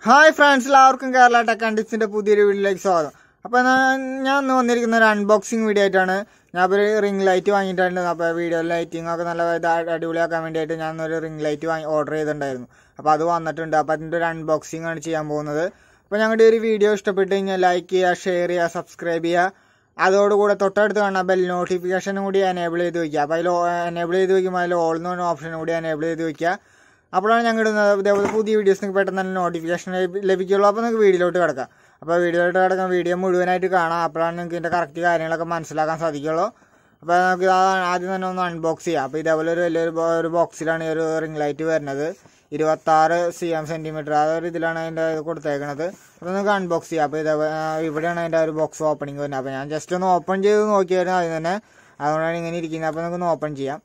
Hi friends, എല്ലാവർക്കും Kerala tech and ടിപ്സിൻ്റെ പുതിയൊരു വീഡിയോയിലേക്ക് സ്വാഗതം. അപ്പോൾ ഞാൻ ഇന്ന് വന്നിരിക്കുന്ന ഒരു അൺബോക്സിങ് വീഡിയോ ആയിട്ടാണ്. ഞാൻ ഒരു റിംഗ് ലൈറ്റ് വാങ്ങിയിട്ടുണ്ട്. അപ്പോൾ വീഡിയോ ലൈറ്റിംഗ് ഒക്കെ നല്ല അടിപൊളിയാക്കാൻ വേണ്ടിയിട്ട് ഞാൻ ഒരു റിംഗ് ലൈറ്റ് ഓർഡർ ചെയ്തിട്ടുണ്ടായിരുന്നു. അപ്പോൾ അത് വന്നിട്ടുണ്ട്. അപ്പോൾ അതിൻ്റെ ഒരു അൺബോക്സിംഗ് ആണ് ചെയ്യാൻ പോകുന്നത്. അപ്പോൾ ഞങ്ങളുടെ ഒരു വീഡിയോ ഇഷ്ടപ്പെട്ട് കഴിഞ്ഞാൽ ലൈക്ക് ചെയ്യുക, ഷെയർ ചെയ്യുക, സബ്സ്ക്രൈബ് ചെയ്യുക. അതോടുകൂടെ തൊട്ടടുത്ത് കാണാൻ ബെൽ നോട്ടിഫിക്കേഷനും കൂടി എനേബിൾ ചെയ്ത് വയ്ക്കുക. അപ്പോൾ അതിൽ എനേബിൾ ചെയ്ത് വയ്ക്കുമ്പോൾ അതിൽ ഓൾ എന്ന് പറഞ്ഞ ഓപ്ഷനും കൂടി എനേബിൾ ചെയ്ത് വയ്ക്കുക. അപ്പോഴാണ് ഞങ്ങൾ ഇടുന്നത് ഇതേപോലെ പുതിയ വീഡിയോസ് നിങ്ങൾക്ക് പെട്ടെന്ന് തന്നെ നോട്ടിഫിക്കേഷൻ ലഭിക്കുള്ളൂ. അപ്പോൾ നിങ്ങൾക്ക് വീഡിയോയിലോട്ട് കിടക്കാം. അപ്പോൾ വീഡിയോയിലോട്ട് കിടക്കാം, വീഡിയോ മുഴുവനായിട്ട് കാണാം. അപ്പോഴാണ് നിങ്ങൾക്ക് ഇതിൻ്റെ കറക്റ്റ് കാര്യങ്ങളൊക്കെ മനസ്സിലാക്കാൻ സാധിക്കുള്ളൂ. അപ്പോൾ നമുക്ക് ആദ്യം തന്നെ ഒന്ന് അൺബോക്സ് ചെയ്യാം. അപ്പോൾ ഇതേപോലെ ഒരു വലിയൊരു ബോക്സിലാണ് ഈ ഒരു റിംഗ് ലൈറ്റ് വരുന്നത്. 26 cm ആ ഒരു ഇതിലാണ് അതിൻ്റെ കൊടുത്തേക്കുന്നത്. അപ്പോൾ നമുക്ക് അൺബോക്സ് ചെയ്യാം. അപ്പോൾ ഇവിടെയാണ് അതിൻ്റെ ഒരു ബോക്സ് ഓപ്പണിങ് വരുന്നത്. അപ്പോൾ ഞാൻ ജസ്റ്റ് ഒന്ന് ഓപ്പൺ ചെയ്ത് നോക്കിയായിരുന്നു ആദ്യം തന്നെ. അതുകൊണ്ടാണ് ഇങ്ങനെ ഇരിക്കുന്നത്. അപ്പോൾ നമുക്കൊന്ന് ഓപ്പൺ ചെയ്യാം.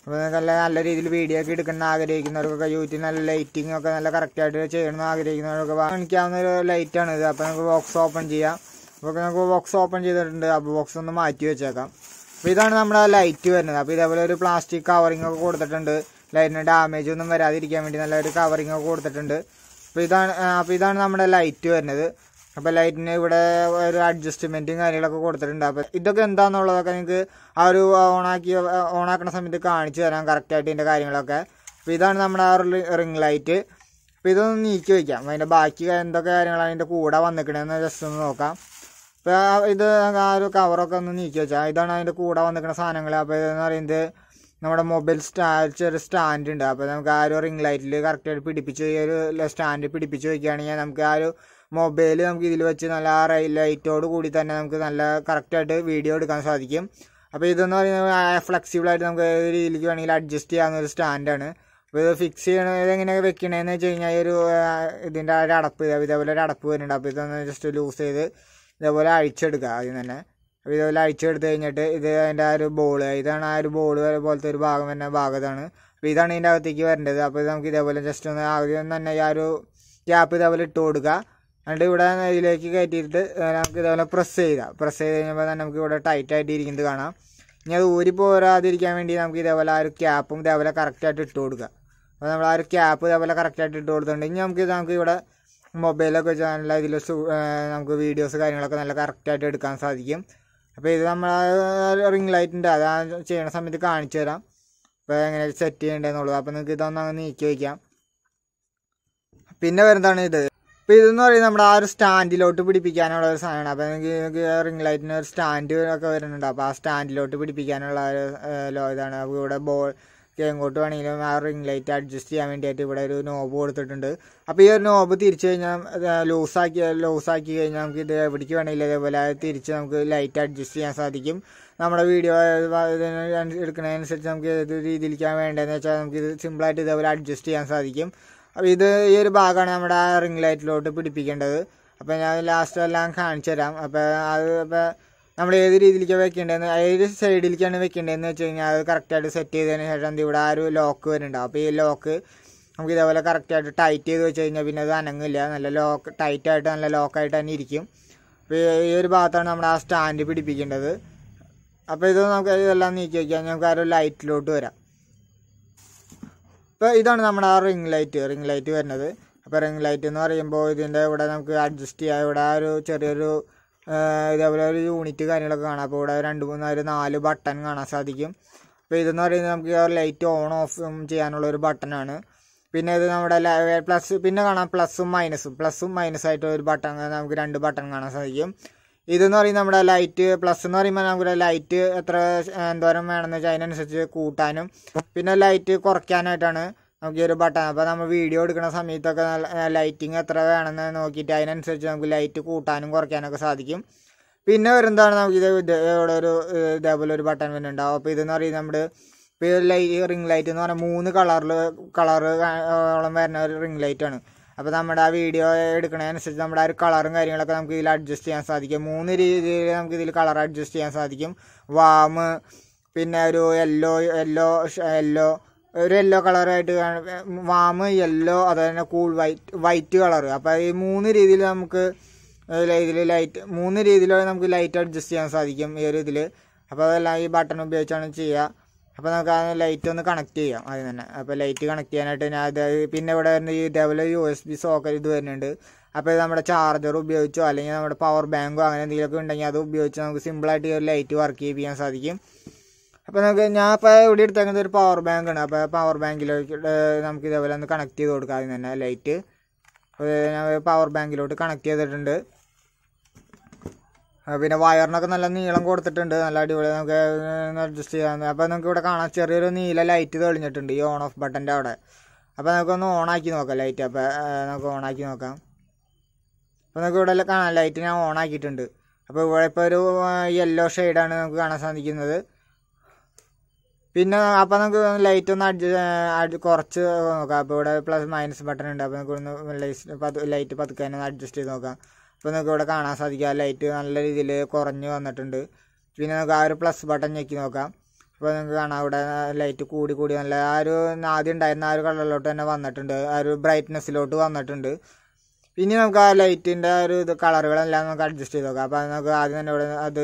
അപ്പോൾ നിങ്ങൾക്ക് നല്ല രീതിയിൽ വീഡിയോ ഒക്കെ എടുക്കണം ആഗ്രഹിക്കുന്നവർക്കൊക്കെ, യൂട്യൂബിൽ നല്ല ലൈറ്റിംഗ് ഒക്കെ നല്ല കറക്റ്റായിട്ട് ചെയ്യണമെന്ന് ആഗ്രഹിക്കുന്നവർക്കൊക്കെ കാണിക്കാവുന്ന ഒരു ലൈറ്റാണ് ഇത്. അപ്പോൾ നമുക്ക് ബോക്സ് ഓപ്പൺ ചെയ്യാം. അപ്പോൾ നമുക്ക് ബോക്സ് ഓപ്പൺ ചെയ്തിട്ടുണ്ട്. അപ്പോൾ ബോക്സ് ഒന്ന് മാറ്റി വെച്ചേക്കാം. അപ്പോൾ ഇതാണ് നമ്മുടെ ലൈറ്റ് വരുന്നത്. അപ്പോൾ ഇതേപോലെ ഒരു പ്ലാസ്റ്റിക് കവറിംഗ് ഒക്കെ കൊടുത്തിട്ടുണ്ട്. ലൈറ്റിന് ഡാമേജ് ഒന്നും വരാതിരിക്കാൻ വേണ്ടി നല്ലൊരു കവറിംഗ് ഒക്കെ കൊടുത്തിട്ടുണ്ട്. അപ്പോൾ ഇതാണ് നമ്മുടെ ലൈറ്റ് വരുന്നത്. അപ്പോൾ ലൈറ്റിന് ഇവിടെ ഒരു അഡ്ജസ്റ്റ്മെൻറ്റും കാര്യങ്ങളൊക്കെ കൊടുത്തിട്ടുണ്ട്. അപ്പോൾ ഇതൊക്കെ എന്താണെന്നുള്ളതൊക്കെ നിങ്ങൾക്ക് ആ ഒരു ഓണാക്കുന്ന സമയത്ത് കാണിച്ചു തരാം കറക്റ്റായിട്ട് ഇതിൻ്റെ കാര്യങ്ങളൊക്കെ. അപ്പോൾ ഇതാണ് നമ്മുടെ ആ റിംഗ് ലൈറ്റ്. അപ്പോൾ ഇതൊന്ന് നീക്കി വയ്ക്കാം. അതിൻ്റെ ബാക്കി എന്തൊക്കെ കാര്യങ്ങളാണ് അതിൻ്റെ കൂടെ വന്നിക്കണതെന്ന് ജസ്റ്റ് ഒന്ന് നോക്കാം. അപ്പോൾ ഇത് ആ ഒരു കവറൊക്കെ ഒന്ന് നീക്കി വെച്ചാൽ ഇതാണ് അതിൻ്റെ കൂടെ വന്നിക്കുന്ന സാധനങ്ങൾ. അപ്പോൾ ഇതെന്ന് പറയുന്നത് നമ്മുടെ മൊബൈൽ ചെറിയ സ്റ്റാൻഡ് ഉണ്ട്. അപ്പോൾ നമുക്ക് ആ ഒരു റിംഗ് ലൈറ്റിൽ കറക്റ്റായിട്ട് പിടിപ്പിച്ച് ഈ ഒരു സ്റ്റാൻഡ് പിടിപ്പിച്ച് വയ്ക്കുകയാണെങ്കിൽ നമുക്ക് ആ ഒരു മൊബൈൽ നമുക്ക് ഇതിൽ വെച്ച് നല്ല ആ ലൈറ്റോട് കൂടി തന്നെ നമുക്ക് നല്ല കറക്റ്റായിട്ട് വീഡിയോ എടുക്കാൻ സാധിക്കും. അപ്പോൾ ഇതെന്ന് പറയുന്നത് ഫ്ലെക്സിബിളായിട്ട് നമുക്ക് ഏത് രീതിയിലേക്ക് വേണമെങ്കിൽ അഡ്ജസ്റ്റ് ചെയ്യാവുന്ന ഒരു സ്റ്റാൻഡാണ്. അപ്പോൾ ഇത് ഫിക്സ് ചെയ്യണത് ഇതെങ്ങനെ വെക്കണതെന്ന് വെച്ച് കഴിഞ്ഞാൽ ഒരു ഇതിൻ്റെ ഒരു അടപ്പ് ഇതേപോലെ ഒരു അടപ്പ് വരുന്നുണ്ട്. അപ്പോൾ ഇതൊന്ന് ജസ്റ്റ് ലൂസ് ചെയ്ത് ഇതേപോലെ അഴിച്ചെടുക്കുക ആദ്യം തന്നെ. അപ്പോൾ ഇതേപോലെ അഴിച്ചെടുത്ത് കഴിഞ്ഞിട്ട് ഇത് അതിൻ്റെ ആ ഒരു ബോൾ, ഇതാണ് ആ ഒരു ബോൾ പോലത്തെ ഒരു ഭാഗം വരുന്ന ഭാഗത്താണ്. അപ്പോൾ ഇതാണ് ഇതിൻ്റെ അകത്തേക്ക് വരേണ്ടത്. അപ്പോൾ ഇത് നമുക്ക് ഇതേപോലെ ജസ്റ്റ് ഒന്ന് ആദ്യം തന്നെ ഈ ആ ഒരു ക്യാപ്പ് ഇതേപോലെ ഇട്ട് കൊടുക്കുക. എന്നിട്ട് ഇവിടെ ഇതിലേക്ക് കയറ്റിയിട്ട് നമുക്ക് ഇതേപോലെ പ്രസ് ചെയ്ത് കഴിഞ്ഞപ്പോൾ തന്നെ നമുക്ക് ഇവിടെ ടൈറ്റായിട്ട് ഇരിക്കുന്നത് കാണാം. ഇനി അത് ഊരി പോരാതിരിക്കാൻ വേണ്ടി നമുക്ക് ഇതേപോലെ ആ ഒരു ക്യാപ്പും ഇതേപോലെ കറക്റ്റായിട്ട് ഇട്ട് കൊടുക്കുക. അപ്പോൾ നമ്മൾ ആ ഒരു ക്യാപ്പ് ഇതേപോലെ കറക്റ്റായിട്ട് ഇട്ട് കൊടുത്തിട്ടുണ്ട്. ഇനി നമുക്ക് ഇവിടെ മൊബൈലൊക്കെ വെച്ച് നല്ല ഇതിൽ നമുക്ക് വീഡിയോസ് കാര്യങ്ങളൊക്കെ നല്ല കറക്റ്റായിട്ട് എടുക്കാൻ സാധിക്കും. അപ്പോൾ ഇത് നമ്മൾ റിംഗ് ലൈറ്റിൻ്റെ അത് ചെയ്യണ സമയത്ത് കാണിച്ചു തരാം. അപ്പോൾ എങ്ങനെ സെറ്റ് ചെയ്യേണ്ടതെന്നുള്ളത്. അപ്പോൾ നിങ്ങൾക്ക് ഇതൊന്ന് അങ്ങ് നീക്കി വയ്ക്കാം. പിന്നെ വരുന്നതാണ് ഇത്. അപ്പോൾ ഇതെന്ന് പറയുന്നത് നമ്മുടെ ആ ഒരു സ്റ്റാൻഡിലോട്ട് പിടിപ്പിക്കാനുള്ള ഒരു സാധനമാണ്. അപ്പോൾ നിങ്ങൾക്ക് റിംഗ് ലൈറ്റിന് ഒരു സ്റ്റാൻഡ് ഒക്കെ വരുന്നുണ്ട്. അപ്പോൾ ആ സ്റ്റാൻഡിലോട്ട് പിടിപ്പിക്കാനുള്ള ഒരു ഇതാണ്. അപ്പോൾ ഇവിടെ ബോൾ എങ്ങോട്ട് വേണമെങ്കിലും ആ റിംഗ് ലൈറ്റ് അഡ്ജസ്റ്റ് ചെയ്യാൻ വേണ്ടിയിട്ട് ഇവിടെ ഒരു നോബ് കൊടുത്തിട്ടുണ്ട്. അപ്പോൾ ഈ ഒരു നോബ് തിരിച്ചു കഴിഞ്ഞാൽ ലൂസാക്കി കഴിഞ്ഞാൽ നമുക്ക് ഇത് എവിടേക്ക് വേണമെങ്കിലും അതേപോലെ തിരിച്ച് നമുക്ക് ലൈറ്റ് അഡ്ജസ്റ്റ് ചെയ്യാൻ സാധിക്കും. നമ്മുടെ വീഡിയോ എടുക്കുന്നതിനനുസരിച്ച് നമുക്ക് ഏത് രീതിയിലേക്കാണ് വേണ്ടതെന്ന് വെച്ചാൽ നമുക്കിത് സിമ്പിളായിട്ട് ഇതേപോലെ അഡ്ജസ്റ്റ് ചെയ്യാൻ സാധിക്കും. അപ്പോൾ ഈ ഒരു ഭാഗമാണ് നമ്മുടെ ആ റിംഗ് ലൈറ്റിലോട്ട് പിടിപ്പിക്കേണ്ടത്. അപ്പോൾ ഞാൻ ലാസ്റ്റ് എല്ലാം കാണിച്ചു തരാം. അപ്പോൾ നമ്മൾ ഏത് രീതിയിലേക്കാണ് വെക്കേണ്ടതെന്ന്, ഏത് സൈഡിലേക്കാണ് വെക്കേണ്ടതെന്ന് വെച്ച് കഴിഞ്ഞാൽ അത് കറക്റ്റായിട്ട് സെറ്റ് ചെയ്തതിന് ശേഷം ഇവിടെ ആ ഒരു ലോക്ക് വരുന്നുണ്ടാവും. അപ്പോൾ ഈ ലോക്ക് നമുക്ക് ഇതേപോലെ കറക്റ്റായിട്ട് ടൈറ്റ് ചെയ്ത് വെച്ച് കഴിഞ്ഞാൽ പിന്നെ അത് അനങ്ങില്ല. നല്ല ടൈറ്റായിട്ട് നല്ല ലോക്കായിട്ട് തന്നെ ഇരിക്കും. അപ്പോൾ ഈ ഒരു ഭാഗത്താണ് നമ്മുടെ ആ സ്റ്റാൻഡ് പിടിപ്പിക്കേണ്ടത്. അപ്പോൾ ഇത് നമുക്ക് ഇതെല്ലാം നീക്കി വയ്ക്കാം. നമുക്ക് ആ ഒരു ലൈറ്റിലോട്ട് വരാം. ഇപ്പോൾ ഇതാണ് നമ്മുടെ ആ റിംഗ് ലൈറ്റ് വരുന്നത്. അപ്പോൾ റിംഗ് ലൈറ്റ് എന്ന് പറയുമ്പോൾ ഇതിൻ്റെ ഇവിടെ നമുക്ക് അഡ്ജസ്റ്റ് ചെയ്യാം. ഇവിടെ ആ ഒരു ചെറിയൊരു ഇതേപോലെ ഒരു യൂണിറ്റ് കാര്യങ്ങളൊക്കെ കാണാം. അപ്പോൾ ഇവിടെ 4 ബട്ടൺ കാണാൻ സാധിക്കും. അപ്പോൾ ഇതെന്ന് പറയുന്നത് നമുക്ക് ആ ലൈറ്റ് ഓൺ ഓഫ് ചെയ്യാനുള്ള ഒരു ബട്ടണാണ്. പിന്നെ ഇത് നമ്മുടെ പ്ലസ്, പിന്നെ കാണാം പ്ലസ്സും മൈനസായിട്ട് ഒരു ബട്ടൺ, നമുക്ക് 2 ബട്ടൺ കാണാൻ സാധിക്കും. ഇതെന്ന് പറയുന്നത് നമ്മുടെ ലൈറ്റ് പ്ലസ് എന്ന് പറയുമ്പോൾ നമുക്ക് ലൈറ്റ് എന്തോരം വേണമെന്ന് വെച്ചാൽ അതിനനുസരിച്ച് കൂട്ടാനും പിന്നെ ലൈറ്റ് കുറയ്ക്കാനായിട്ടാണ് നമുക്ക് ഈ ഒരു ബട്ടൺ. അപ്പോൾ നമ്മൾ വീഡിയോ എടുക്കുന്ന സമയത്തൊക്കെ ലൈറ്റിങ് എത്ര വേണമെന്ന് നോക്കിയിട്ട് അതിനനുസരിച്ച് നമുക്ക് ലൈറ്റ് കൂട്ടാനും കുറയ്ക്കാനൊക്കെ സാധിക്കും. പിന്നെ വരുന്നതാണ് നമുക്ക് ഇവിടെ ഒരു ഇതേപോലെ ഒരു ബട്ടൺ വരുന്നുണ്ടാവും. അപ്പോൾ ഇതെന്ന് പറയുന്നത് നമ്മുടെ റിംഗ് ലൈറ്റ് എന്ന് പറഞ്ഞാൽ 3 കളറോളം വരുന്ന ഒരു റിംഗ് ലൈറ്റാണ്. അപ്പോൾ നമ്മുടെ ആ വീഡിയോ എടുക്കുന്നതനുസരിച്ച് നമ്മുടെ ആ ഒരു കളറും കാര്യങ്ങളൊക്കെ നമുക്ക് ഇതിൽ അഡ്ജസ്റ്റ് ചെയ്യാൻ സാധിക്കും. 3 രീതിയിൽ നമുക്ക് ഇതിൽ കളർ അഡ്ജസ്റ്റ് ചെയ്യാൻ സാധിക്കും. വാം, പിന്നെ ഒരു ഒരു യെല്ലോ കളറായിട്ട് വാം, യെല്ലോ, അതുപോലെ കൂൾ വൈറ്റ് കളർ. അപ്പോൾ ഈ 3 രീതിയിൽ നമുക്ക് ഇതിൽ ലൈറ്റ് 3 രീതിയിൽ നമുക്ക് ലൈറ്റ് അഡ്ജസ്റ്റ് ചെയ്യാൻ സാധിക്കും ഈ ഒരു ഇതിൽ. അപ്പോൾ അതെല്ലാം ഈ ബട്ടൺ ഉപയോഗിച്ചാണ് ചെയ്യുക. അപ്പോൾ നമുക്ക് ആ ലൈറ്റ് ഒന്ന് കണക്ട് ചെയ്യാം ആദ്യം തന്നെ. അപ്പോൾ ലൈറ്റ് കണക്ട് ചെയ്യാനായിട്ട് ഞാൻ അത് പിന്നെ ഇവിടെ വരുന്ന ഇതേപോലെ USB സോക്കറ്റ് ഇത് വരുന്നുണ്ട്. അപ്പോൾ ഇത് നമ്മുടെ ചാർജർ ഉപയോഗിച്ചോ അല്ലെങ്കിൽ നമ്മുടെ പവർ ബാങ്കോ അങ്ങനെ എന്തെങ്കിലുമൊക്കെ ഉണ്ടെങ്കിൽ അത് ഉപയോഗിച്ച് നമുക്ക് സിമ്പിളായിട്ട് ഈ ഒരു ലൈറ്റ് വർക്ക് ചെയ്യിപ്പിക്കാൻ സാധിക്കും. അപ്പോൾ ഞാൻ ഇപ്പോൾ ഇവിടെ എടുത്തേക്കുന്നത് ഒരു പവർ ബാങ്കാണ്. അപ്പോൾ പവർ ബാങ്കിലേക്ക് നമുക്ക് ഇതേപോലെ ഒന്ന് കണക്ട് ചെയ്ത് കൊടുക്കാം ആദ്യം തന്നെ ലൈറ്റ്. ഞാൻ പവർ ബാങ്കിലോട്ട് കണക്ട് ചെയ്തിട്ടുണ്ട്. പിന്നെ വയറിനൊക്കെ നല്ല നീളം കൊടുത്തിട്ടുണ്ട്, നല്ല അടിപൊളി. നമുക്ക് അഡ്ജസ്റ്റ് ചെയ്യാൻ. അപ്പോൾ നമുക്ക് ഇവിടെ കാണാം ചെറിയൊരു നീല ലൈറ്റ് തെളിഞ്ഞിട്ടുണ്ട് ഈ ഓൺ ഓഫ് ബട്ടൻ്റെ അവിടെ. അപ്പോൾ നമുക്കൊന്ന് ഓണാക്കി നോക്കാം ലൈറ്റ്. അപ്പോൾ നമുക്ക് ഓണാക്കി നോക്കാം. അപ്പോൾ നമുക്ക് ഇവിടെ കാണാം ലൈറ്റ് ഞാൻ ഓണാക്കിയിട്ടുണ്ട്. അപ്പോൾ ഇവിടെ ഇപ്പോൾ ഒരു യെല്ലോ ഷെയ്ഡാണ് നമുക്ക് കാണാൻ സാധിക്കുന്നത്. പിന്നെ അപ്പോൾ നമുക്ക് ലൈറ്റ് ഒന്ന് കുറച്ച് നോക്കാം. അപ്പോൾ ഇവിടെ പ്ലസ് മൈനസ് ബട്ടൺ ഉണ്ട്. അപ്പോൾ നമുക്ക് ഒന്ന് ലൈറ്റ് പതുക്കെ ഒന്ന് അഡ്ജസ്റ്റ് ചെയ്ത് നോക്കാം. അപ്പോൾ നമുക്ക് ഇവിടെ കാണാൻ സാധിക്കുക ലൈറ്റ് നല്ല രീതിയിൽ കുറഞ്ഞ് വന്നിട്ടുണ്ട്. പിന്നെ നമുക്ക് ആ ഒരു പ്ലസ് ബട്ടൺ ഞെക്കി നോക്കാം. അപ്പോൾ നമുക്ക് കാണാം ഇവിടെ ലൈറ്റ് കൂടി നല്ല ആ ഒരു ആദ്യം ഉണ്ടായിരുന്ന ആ ഒരു കളറിലോട്ട് തന്നെ വന്നിട്ടുണ്ട്, ആ ഒരു ബ്രൈറ്റ്നെസ്സിലോട്ട് വന്നിട്ടുണ്ട്. പിന്നെ നമുക്ക് ആ ലൈറ്റിൻ്റെ ഒരു കളറുകളെല്ലാം നമുക്ക് അഡ്ജസ്റ്റ് ചെയ്ത് നോക്കാം. അപ്പോൾ നമുക്ക് ആദ്യം തന്നെ ഇവിടെ അത്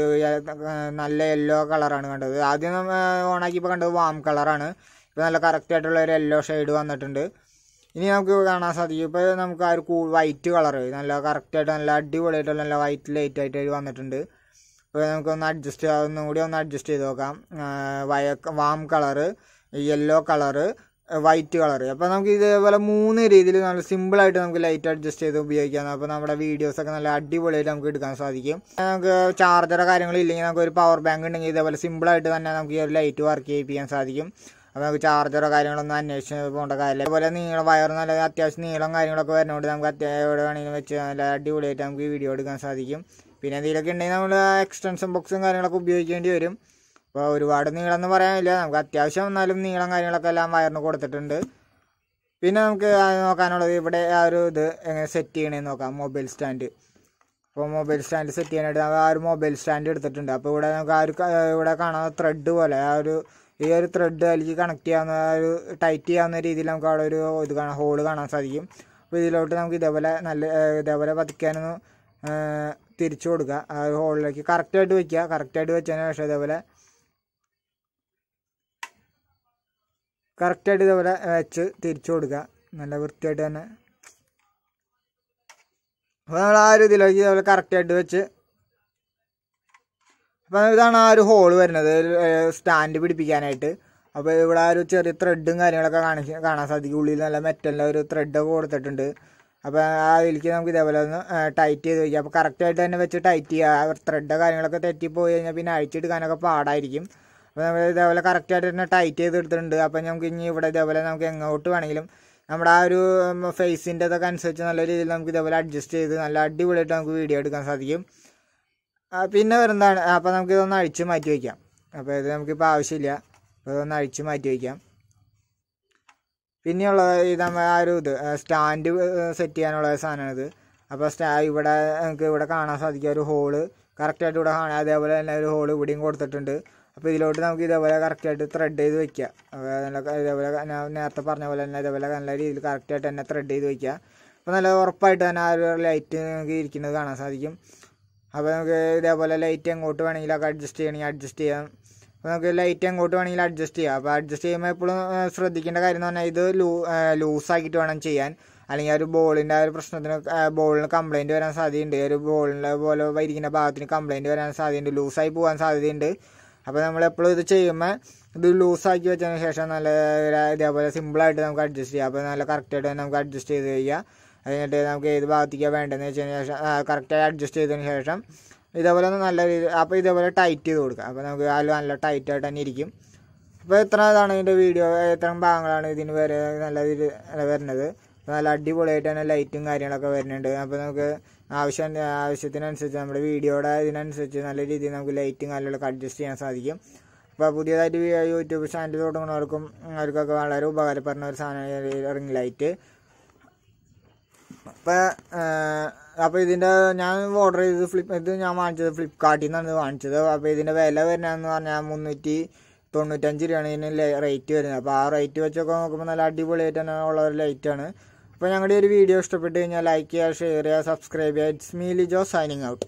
നല്ല യെല്ലോ കളറാണ് കണ്ടത്. ആദ്യം ഓണാക്കിയപ്പോൾ കണ്ടത് വാം കളറാണ്. ഇപ്പോൾ നല്ല കറക്റ്റായിട്ടുള്ള ഒരു യെല്ലോ ഷെയ്ഡ് വന്നിട്ടുണ്ട്. ഇനി നമുക്ക് കാണാൻ സാധിക്കും ഇപ്പോൾ നമുക്ക് ആ ഒരു വൈറ്റ് കളർ നല്ല കറക്റ്റായിട്ട് നല്ല അടിപൊളിയായിട്ടുള്ള നല്ല വൈറ്റ് ലൈറ്റ് ആയിട്ട് വന്നിട്ടുണ്ട്. അപ്പോൾ നമുക്കൊന്ന് ഒന്നുകൂടി ഒന്ന് അഡ്ജസ്റ്റ് ചെയ്ത് നോക്കാം. Warm colour, yellow colour, white colour. അപ്പോൾ നമുക്ക് ഇതേപോലെ 3 രീതിയിൽ നല്ല സിമ്പിളായിട്ട് നമുക്ക് ലൈറ്റ് അഡ്ജസ്റ്റ് ചെയ്ത് ഉപയോഗിക്കാം. അപ്പോൾ നമ്മുടെ വീഡിയോസൊക്കെ നല്ല അടിപൊളിയായിട്ട് നമുക്ക് എടുക്കാൻ സാധിക്കും. നമുക്ക് ചാർജറോ കാര്യങ്ങളോ ഇല്ലെങ്കിൽ നമുക്ക് ഒരു പവർ ബാങ്ക് ഉണ്ടെങ്കിൽ ഇതേപോലെ സിമ്പിളായിട്ട് തന്നെ നമുക്ക് ഈ ഒരു ലൈറ്റ് വർക്ക് ചെയ്യിപ്പിക്കാൻ സാധിക്കും. അപ്പോൾ നമുക്ക് ചാർജറോ കാര്യങ്ങളൊന്നും അന്വേഷിച്ച് പോകേണ്ട കാര്യമില്ല. അതുപോലെ വയർ നല്ല അത്യാവശ്യം നീളം കാര്യങ്ങളൊക്കെ വരുന്നതുകൊണ്ട് നമുക്ക് എവിടെ വേണമെങ്കിലും വെച്ച് നല്ല അടിപൊളിയായിട്ട് നമുക്ക് ഈ വീഡിയോ എടുക്കാൻ സാധിക്കും. പിന്നെ എന്തെങ്കിലുമൊക്കെ ഉണ്ടെങ്കിൽ നമ്മൾ എക്സ്റ്റൻഷൻ ബോക്സും കാര്യങ്ങളൊക്കെ ഉപയോഗിക്കേണ്ടി വരും. അപ്പോൾ ഒരുപാട് നീളം എന്ന് പറയാനില്ല, നമുക്ക് അത്യാവശ്യം എന്നാലും നീളം കാര്യങ്ങളൊക്കെ എല്ലാം വയറിന് കൊടുത്തിട്ടുണ്ട്. പിന്നെ നമുക്ക് നോക്കാനുള്ളത് ഇവിടെ ആ ഒരു ഇത് എങ്ങനെ സെറ്റ് ചെയ്യണമെന്ന് നോക്കാം. Mobile stand. അപ്പോൾ മൊബൈൽ സ്റ്റാൻഡ് സെറ്റ് ചെയ്യാനായിട്ട് നമുക്ക് ആ ഒരു മൊബൈൽ സ്റ്റാൻഡ് എടുത്തിട്ടുണ്ട്. അപ്പോൾ ഇവിടെ നമുക്ക് ആ ഒരു ഇവിടെ കാണാവുന്ന ത്രെഡ് പോലെ ഈ ഒരു ത്രെഡ് അതിലേക്ക് കണക്ട് ചെയ്യാവുന്ന ഒരു ടൈറ്റ് ചെയ്യാവുന്ന രീതിയിൽ നമുക്ക് അവിടെ ഒരു ഇത് ഹോള് കാണാൻ സാധിക്കും. അപ്പോൾ ഇതിലോട്ട് നമുക്ക് ഇതേപോലെ പതിക്കാനൊന്ന് തിരിച്ചു കൊടുക്കുക. ആ ഒരു ഹോളിലേക്ക് കറക്റ്റായിട്ട് വയ്ക്കുക. കറക്റ്റായിട്ട് വെച്ചതിന് ശേഷം ഇതേപോലെ വെച്ച് തിരിച്ചു കൊടുക്കുക നല്ല വൃത്തിയായിട്ട് തന്നെ. അപ്പോൾ നമ്മൾ ആ ഒരു ഇതിലേക്ക് ഇതേപോലെ കറക്റ്റായിട്ട് വെച്ച്, അപ്പോൾ ഇതാണ് ആ ഒരു ഹോള് വരുന്നത് സ്റ്റാൻഡ് പിടിപ്പിക്കാനായിട്ട്. അപ്പോൾ ഇവിടെ ആ ഒരു ചെറിയ ത്രെഡും കാര്യങ്ങളൊക്കെ കാണാൻ സാധിക്കും. ഉള്ളിൽ നല്ല മെറ്റലിൻ്റെ ഒരു ത്രെഡൊക്കെ കൊടുത്തിട്ടുണ്ട്. അപ്പോൾ അതിലേക്ക് നമുക്ക് ഇതേപോലെ ഒന്ന് ടൈറ്റ് ചെയ്ത് വയ്ക്കുക. അപ്പോൾ കറക്റ്റായിട്ട് തന്നെ വെച്ച് ടൈറ്റ് ചെയ്യുക. ത്രെഡ് കാര്യങ്ങളൊക്കെ തെറ്റിപ്പോയി കഴിഞ്ഞാൽ പിന്നെ അഴിച്ചെടുക്കാനൊക്കെ പാടായിരിക്കും. അപ്പോൾ നമ്മൾ ഇതേപോലെ കറക്റ്റായിട്ട് തന്നെ ടൈറ്റ് ചെയ്തെടുത്തിട്ടുണ്ട്. അപ്പോൾ നമുക്ക് ഇനി ഇവിടെ ഇതേപോലെ നമുക്ക് എങ്ങോട്ട് വേണമെങ്കിലും നമ്മുടെ ആ ഒരു ഫേസിൻ്റെ ഇതൊക്കെ അനുസരിച്ച് നല്ല രീതിയിൽ നമുക്ക് ഇതേപോലെ അഡ്ജസ്റ്റ് ചെയ്ത് നല്ല അടിപൊളിയായിട്ട് നമുക്ക് വീഡിയോ എടുക്കാൻ സാധിക്കും. പിന്നെ വരുന്നതാണ്, അപ്പോൾ നമുക്കിതൊന്ന് അഴിച്ച് മാറ്റി വയ്ക്കാം. അപ്പോൾ ഇത് നമുക്കിപ്പോൾ ആവശ്യമില്ല, അപ്പോൾ ഇതൊന്ന് അഴിച്ച് മാറ്റി വയ്ക്കാം. പിന്നെയുള്ളത് ഇത് നമ്മൾ ആ ഒരു സ്റ്റാൻഡ് സെറ്റ് ചെയ്യാനുള്ള സാധനമാണിത്. അപ്പോൾ ഇവിടെ നമുക്ക് ഇവിടെ കാണാൻ സാധിക്കുക ഒരു ഹോള് കറക്റ്റായിട്ട് ഇവിടെ കാണാം. അതേപോലെ തന്നെ ഒരു ഹോള് ഇവിടെയും കൊടുത്തിട്ടുണ്ട്. അപ്പോൾ ഇതിലോട്ട് നമുക്ക് ഇതേപോലെ കറക്റ്റായിട്ട് ത്രെഡ് ചെയ്ത് വയ്ക്കുക. ഇതേപോലെ ഞാൻ നേരത്തെ പറഞ്ഞ പോലെ തന്നെ ഇതേപോലെ നല്ല രീതിയിൽ കറക്റ്റായിട്ട് തന്നെ ത്രെഡ് ചെയ്ത് വയ്ക്കുക. അപ്പോൾ നല്ല ഉറപ്പായിട്ട് തന്നെ ആ ഒരു ലൈറ്റ് നമുക്ക് ഇരിക്കുന്നത് കാണാൻ സാധിക്കും. അപ്പോൾ നമുക്ക് ഇതേപോലെ ലൈറ്റ് എങ്ങോട്ട് വേണമെങ്കിലൊക്കെ അഡ്ജസ്റ്റ് ചെയ്യണമെങ്കിൽ അഡ്ജസ്റ്റ് ചെയ്യാം. അപ്പോൾ നമുക്ക് ലൈറ്റ് എങ്ങോട്ട് വേണമെങ്കിൽ അഡ്ജസ്റ്റ് ചെയ്യാം. അപ്പോൾ അഡ്ജസ്റ്റ് ചെയ്യുമ്പോൾ എപ്പോഴും ശ്രദ്ധിക്കേണ്ട കാര്യം എന്ന് പറഞ്ഞാൽ ഇത് ലൂസാക്കിയിട്ട് വേണം ചെയ്യാൻ. അല്ലെങ്കിൽ ആ ഒരു ബോളിൻ്റെ ആ ഒരു പ്രശ്നത്തിന് ബോളിന് കംപ്ലയിൻറ്റ് വരാൻ സാധ്യതയുണ്ട്. ഒരു ബോളിൻ്റെ പോലെ ഇരിക്കുന്ന ഭാഗത്തിന് കംപ്ലയിൻറ്റ് വരാൻ സാധ്യതയുണ്ട്, ലൂസായി പോകാൻ സാധ്യതയുണ്ട്. അപ്പോൾ നമ്മളെപ്പോഴും ഇത് ചെയ്യുമ്പോൾ ഇത് ലൂസാക്കി വെച്ചതിന് ശേഷം നല്ല ഇതേപോലെ സിമ്പിളായിട്ട് നമുക്ക് അഡ്ജസ്റ്റ് ചെയ്യാം. അപ്പോൾ നല്ല കറക്റ്റായിട്ട് തന്നെ നമുക്ക് അഡ്ജസ്റ്റ് ചെയ്ത് കഴിയുക. അതിനിട്ട് നമുക്ക് ഏത് ഭാഗത്തേക്കാണ് വേണ്ടതെന്ന് വെച്ചതിന് ശേഷം കറക്റ്റായി അഡ്ജസ്റ്റ് ചെയ്തതിന് ശേഷം ഇതേപോലെ ഒന്ന് നല്ല രീതി അപ്പോൾ ഇതേപോലെ ടൈറ്റ് ചെയ്ത് കൊടുക്കുക. അപ്പോൾ നമുക്ക് അതിൽ നല്ല ടൈറ്റായിട്ട് തന്നെ ഇരിക്കും. അപ്പോൾ ഇതാണ് ഇതിൻ്റെ വീഡിയോ, എത്ര ഭാഗങ്ങളാണ് ഇതിന് വരെ നല്ല രീതിയിൽ വരുന്നത്. നല്ല അടിപൊളിയായിട്ട് തന്നെ ലൈറ്റും കാര്യങ്ങളൊക്കെ വരുന്നുണ്ട്. അപ്പോൾ നമുക്ക് ആവശ്യത്തിനനുസരിച്ച് നമ്മുടെ വീഡിയോയുടെ ഇതിനനുസരിച്ച് നല്ല രീതിയിൽ നമുക്ക് ലൈറ്റും കാര്യങ്ങളൊക്കെ അഡ്ജസ്റ്റ് ചെയ്യാൻ സാധിക്കും. അപ്പോൾ പുതിയതായിട്ട് യൂട്യൂബ് ചാനൽ തുടങ്ങുന്നവർക്കും അവർക്കൊക്കെ വളരെ ഉപകാരപ്പെടുന്ന ഒരു സാധനമാണ് റിംഗ് ലൈറ്റ്. അപ്പോൾ ഇതിൻ്റെ ഞാൻ ഓർഡർ ചെയ്തത് ഇത് ഞാൻ വാങ്ങിച്ചത് ഫ്ലിപ്കാർട്ടിൽ നിന്നാണ് വാങ്ങിച്ചത്. അപ്പോൾ ഇതിൻ്റെ വില വരുന്നതെന്ന് പറഞ്ഞാൽ 395 രൂപയാണ് ഇതിന് റേറ്റ് വരുന്നത്. അപ്പോൾ ആ റേറ്റ് വെച്ചൊക്കെ നോക്കുമ്പോൾ നല്ല അടിപൊളിയായിട്ട് തന്നെ ഉള്ള ഒരു ലൈറ്റാണ്. അപ്പോൾ ഞങ്ങളുടെ ഒരു വീഡിയോ ഇഷ്ടപ്പെട്ട് കഴിഞ്ഞാൽ ലൈക്ക് ചെയ്യുക, ഷെയർ ചെയ്യുക, സബ്സ്ക്രൈബ് ചെയ്യുക. It's me Lijo signing out.